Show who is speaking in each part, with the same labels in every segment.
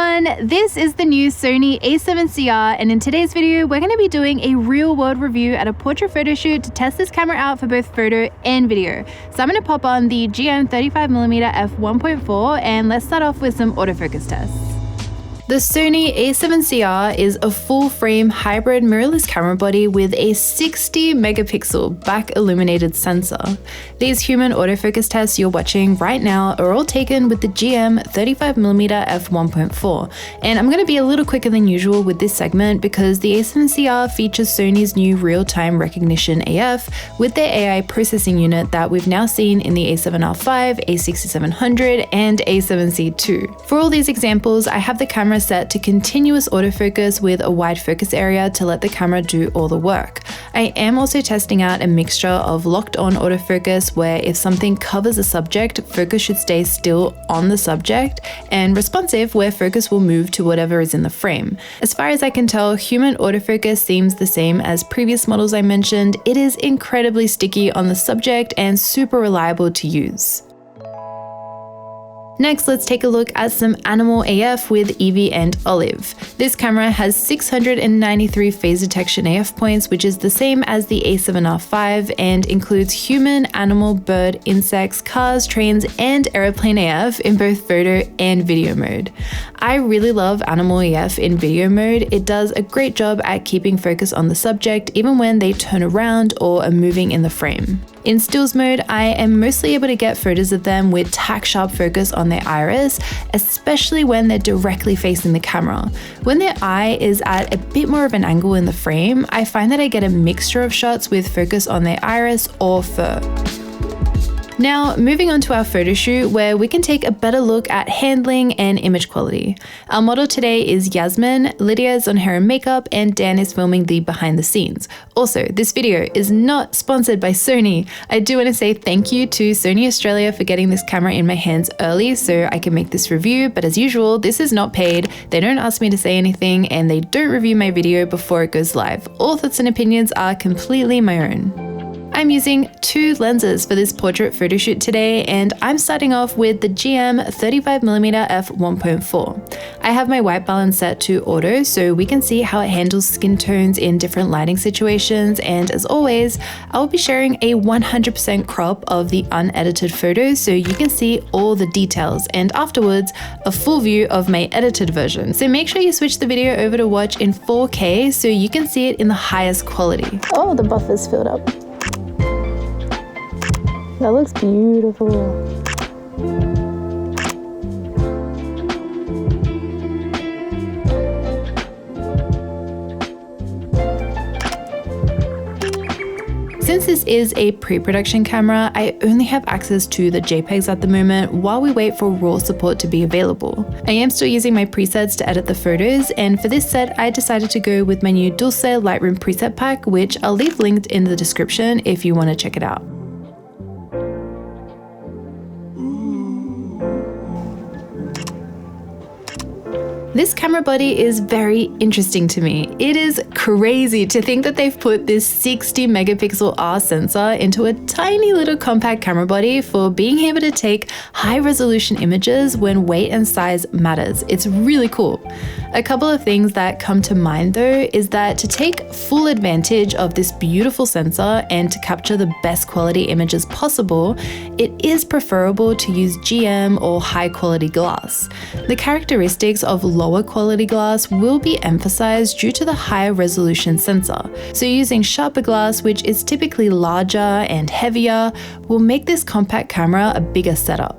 Speaker 1: everyone, this is the new Sony A7CR, and in today's video we're going to be doing a real-world review at a portrait photo shoot to test this camera out for both photo and video. So I'm going to pop on the GM35mm f1.4 and let's start off with some autofocus tests. The Sony A7CR is a full-frame hybrid mirrorless camera body with a 60 megapixel back illuminated sensor. These human autofocus tests you're watching right now are all taken with the GM35mm f1.4, and I'm going to be a little quicker than usual with this segment because the A7CR features Sony's new real-time recognition AF with their AI processing unit that we've now seen in the A7R5, A6700, and A7C2. For all these examples, I have the camera set to continuous autofocus with a wide focus area to let the camera do all the work. I am also testing out a mixture of locked on autofocus where if something covers a subject, focus should stay still on the subject, and responsive where focus will move to whatever is in the frame. As far as I can tell, human autofocus seems the same as previous models I mentioned. It is incredibly sticky on the subject and super reliable to use. Next, let's take a look at some animal AF with Evie and Olive. This camera has 693 phase detection AF points, which is the same as the A7R5 and includes human, animal, bird, insects, cars, trains, and airplane AF in both photo and video mode. I really love animal AF in video mode. It does a great job at keeping focus on the subject even when they turn around or are moving in the frame. In stills mode, I am mostly able to get photos of them with tack sharp focus on their iris, especially when they're directly facing the camera. When their eye is at a bit more of an angle in the frame, I find that I get a mixture of shots with focus on their iris or fur. Now, moving on to our photo shoot where we can take a better look at handling and image quality. Our model today is Yasmin, Lydia is on hair and makeup, and Dan is filming the behind the scenes. Also, this video is not sponsored by Sony. I do want to say thank you to Sony Australia for getting this camera in my hands early so I can make this review, but as usual, this is not paid. They don't ask me to say anything and they don't review my video before it goes live. All thoughts and opinions are completely my own. I'm using two lenses for this portrait photo shoot today, and I'm starting off with the GM35mm f1.4. I have my white balance set to auto so we can see how it handles skin tones in different lighting situations, and as always, I will be sharing a 100% crop of the unedited photos so you can see all the details, and afterwards, a full view of my edited version. So make sure you switch the video over to watch in 4K so you can see it in the highest quality.
Speaker 2: Oh, the buffer's filled up. That looks beautiful.
Speaker 1: Since this is a pre-production camera, I only have access to the JPEGs at the moment while we wait for RAW support to be available. I am still using my presets to edit the photos, and for this set I decided to go with my new Dulce Lightroom preset pack, which I'll leave linked in the description if you want to check it out. This camera body is very interesting to me. It is crazy to think that they've put this 60 megapixel R sensor into a tiny little compact camera body for being able to take high resolution images when weight and size matters. It's really cool. A couple of things that come to mind though is that to take full advantage of this beautiful sensor and to capture the best quality images possible, it is preferable to use GM or high quality glass. The characteristics of lower quality glass will be emphasized due to the higher resolution sensor. So using sharper glass, which is typically larger and heavier, will make this compact camera a bigger setup.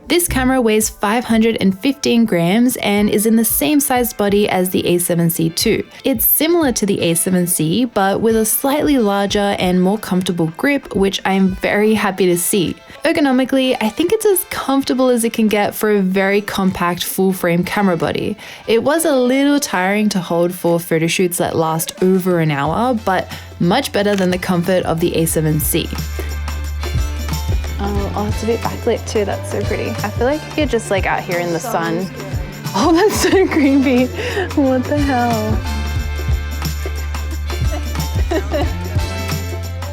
Speaker 1: This camera weighs 515 grams and is in the same size body as the A7C2. It's similar to the A7C, but with a slightly larger and more comfortable grip, which I'm very happy to see. Ergonomically, I think it's as comfortable as it can get for a very compact full-frame camera body. It was a little tiring to hold for photo shoots that last over an hour, but much better than the comfort of the A7C.
Speaker 2: Oh, it's a bit backlit too. That's so pretty. I feel like if you're just like out here in the sun. Oh, that's so creepy. What the hell?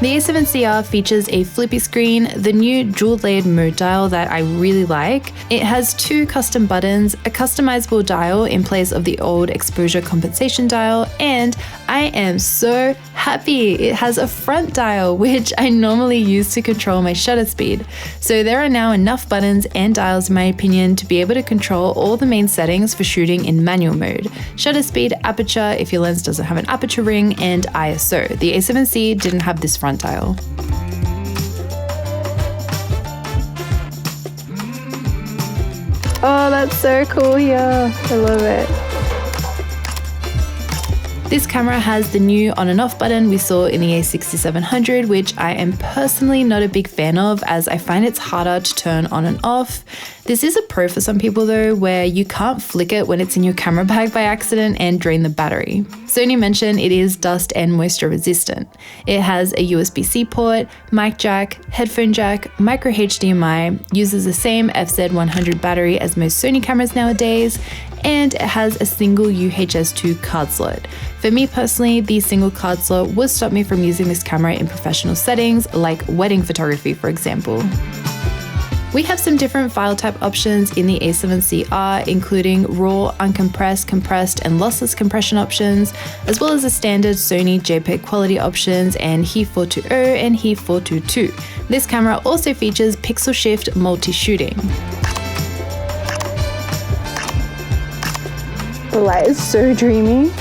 Speaker 1: The A7CR features a flippy screen, the new dual-layered mode dial that I really like. It has 2 custom buttons, a customizable dial in place of the old exposure compensation dial, and I am so happy it has a front dial, which I normally use to control my shutter speed. So there are now enough buttons and dials, in my opinion, to be able to control all the main settings for shooting in manual mode: shutter speed, aperture if your lens doesn't have an aperture ring, and ISO. The A7C didn't have this front dial.
Speaker 2: Oh, that's so cool here. I love it.
Speaker 1: This camera has the new on and off button we saw in the A6700, which I am personally not a big fan of, as I find it's harder to turn on and off. This is a pro for some people though, where you can't flick it when it's in your camera bag by accident and drain the battery. Sony mentioned it is dust and moisture resistant. It has a USB-C port, mic jack, headphone jack, micro HDMI, uses the same FZ100 battery as most Sony cameras nowadays, and it has a single UHS-2 card slot. For me personally, the single card slot would stop me from using this camera in professional settings, like wedding photography, for example. We have some different file type options in the A7CR, including raw, uncompressed, compressed, and lossless compression options, as well as the standard Sony JPEG quality options and HE 420 and HE 422. This camera also features pixel shift multi-shooting.
Speaker 2: The light is so dreamy.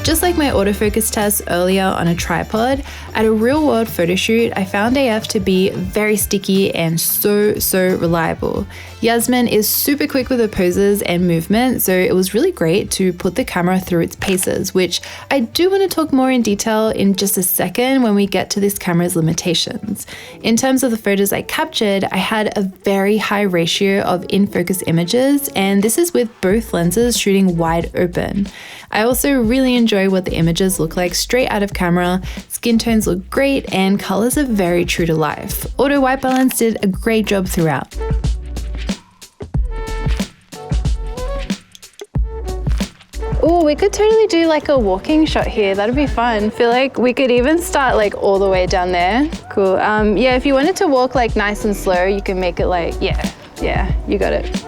Speaker 1: Just like my autofocus test earlier on a tripod, at a real-world photo shoot, I found AF to be very sticky and so reliable. Yasmin is super quick with her poses and movement, so it was really great to put the camera through its paces, which I do want to talk more in detail in just a second when we get to this camera's limitations. In terms of the photos I captured, I had a very high ratio of in-focus images, and this is with both lenses shooting wide open. I also really enjoy what the images look like straight out of camera. Skin tones look great and colors are very true to life. Auto white balance did a great job throughout.
Speaker 2: Oh, we could totally do like a walking shot here. That'd be fun. Feel like we could even start like all the way down there. Cool. Yeah, if you wanted to walk like nice and slow, you can make it like, yeah, you got it.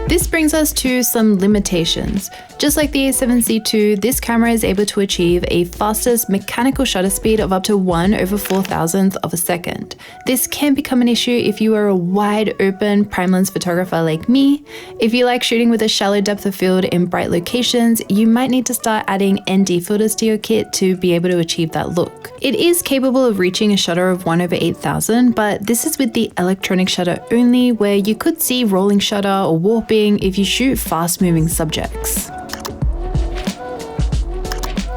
Speaker 1: This brings us to some limitations. Just like the A7C II, this camera is able to achieve a fastest mechanical shutter speed of up to 1/4000th of a second. This can become an issue if you are a wide open prime lens photographer like me. If you like shooting with a shallow depth of field in bright locations, you might need to start adding ND filters to your kit to be able to achieve that look. It is capable of reaching a shutter of 1/8000, but this is with the electronic shutter only, where you could see rolling shutter or warping if you shoot fast moving subjects.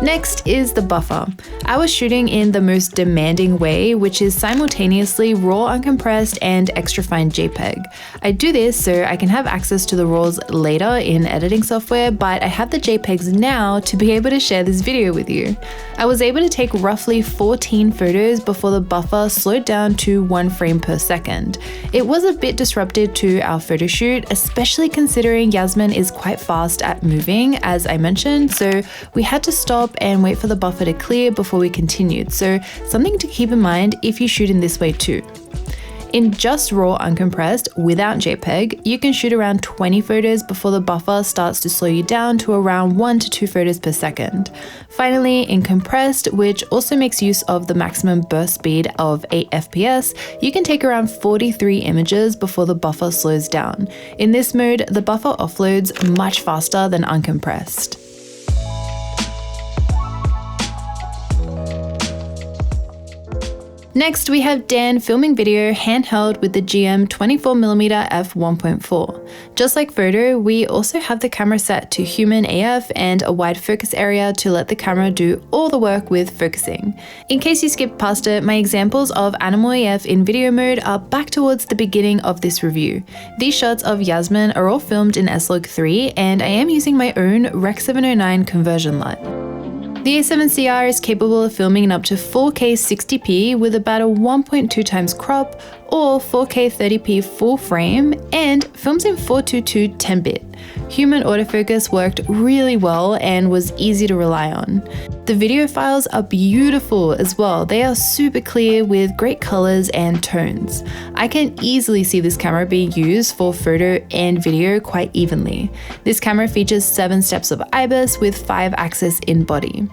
Speaker 1: Next is the buffer. I was shooting in the most demanding way, which is simultaneously raw uncompressed and extra fine JPEG. I do this so I can have access to the RAWs later in editing software, but I have the JPEGs now to be able to share this video with you. I was able to take roughly 14 photos before the buffer slowed down to 1 frame per second. It was a bit disruptive to our photo shoot, especially considering Yasmin is quite fast at moving, as I mentioned, so we had to stop and wait for the buffer to clear before we continued, so something to keep in mind if you shoot in this way too. In just raw uncompressed without JPEG, you can shoot around 20 photos before the buffer starts to slow you down to around 1 to 2 photos per second. Finally, in compressed, which also makes use of the maximum burst speed of 8 FPS, you can take around 43 images before the buffer slows down. In this mode, the buffer offloads much faster than uncompressed. Next, we have Dan filming video handheld with the GM 24mm f1.4. Just like photo, we also have the camera set to human AF and a wide focus area to let the camera do all the work with focusing. In case you skipped past it, my examples of animal AF in video mode are back towards the beginning of this review. These shots of Yasmin are all filmed in S-Log 3, and I am using my own Rec 709 conversion LUT. The A7CR is capable of filming in up to 4K 60p with about a 1.2 times crop or 4K 30p full frame, and films in 422 10-bit. Human autofocus worked really well and was easy to rely on. The video files are beautiful as well. They are super clear with great colors and tones. I can easily see this camera being used for photo and video quite evenly. This camera features 7 steps of IBIS with 5 axis in body.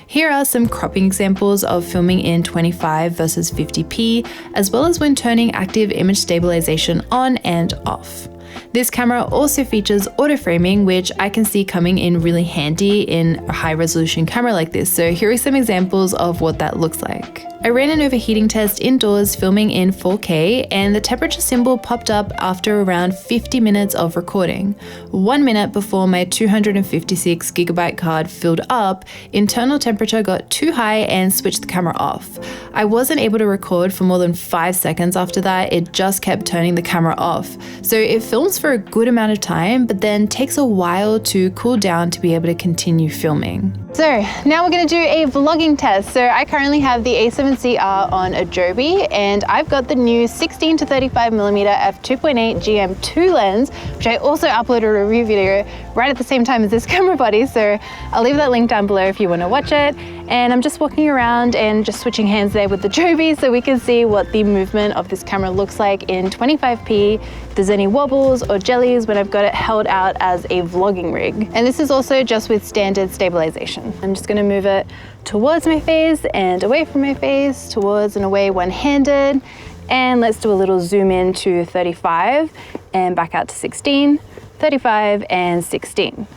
Speaker 1: Here are some cropping examples of filming in 25 versus 50p, as well as when turning active image stabilization on and off. This camera also features auto-framing, which I can see coming in really handy in a high-resolution camera like this, so here are some examples of what that looks like. I ran an overheating test indoors filming in 4K, and the temperature symbol popped up after around 50 minutes of recording. 1 minute before my 256GB card filled up, internal temperature got too high and switched the camera off. I wasn't able to record for more than 5 seconds after that. It just kept turning the camera off. So it films for a good amount of time, but then takes a while to cool down to be able to continue filming.
Speaker 2: So now we're going to do a vlogging test. So I currently have the A7CR on Adobe, and I've got the new 16 to 35mm f2.8 GM2 lens, which I also uploaded a review video right at the same time as this camera body. So I'll leave that link down below if you want to watch it. And I'm just walking around and just switching hands there with Adobe so we can see what the movement of this camera looks like in 25p, if there's any wobbles or jellies when I've got it held out as a vlogging rig. And this is also just with standard stabilization. I'm just going to move it towards my face and away from my face, towards and away one-handed. And let's do a little zoom in to 35 and back out to 16, 35 and 16.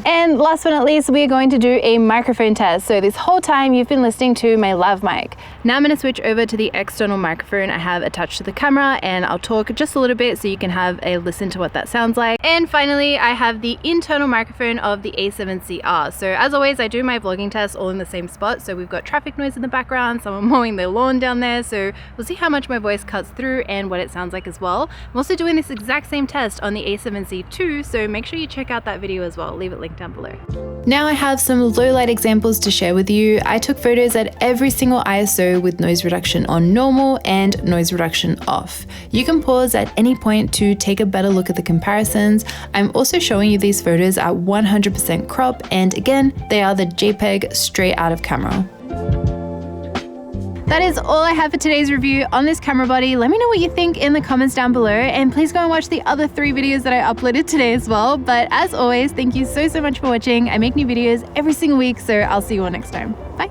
Speaker 2: And last but not least, we're going to do a microphone test. So this whole time you've been listening to my lav mic. Now I'm going to switch over to the external microphone I have attached to the camera, and I'll talk just a little bit so you can have a listen to what that sounds like. And finally, I have the internal microphone of the A7CR. So as always, I do my vlogging tests all in the same spot. So we've got traffic noise in the background, someone mowing their lawn down there. So we'll see how much my voice cuts through and what it sounds like as well. I'm also doing this exact same test on the A7C II, so make sure you check out that video as well. I'll leave it linked down below.
Speaker 1: Now I have some low light examples to share with you. I took photos at every single ISO with noise reduction on normal and noise reduction off. You can pause at any point to take a better look at the comparisons. I'm also showing you these photos at 100% crop, and again, they are the JPEG straight out of camera. That is all I have for today's review on this camera body. Let me know what you think in the comments down below, and please go and watch the other 3 videos that I uploaded today as well. But as always, thank you so much for watching. I make new videos every single week, so I'll see you all next time. Bye.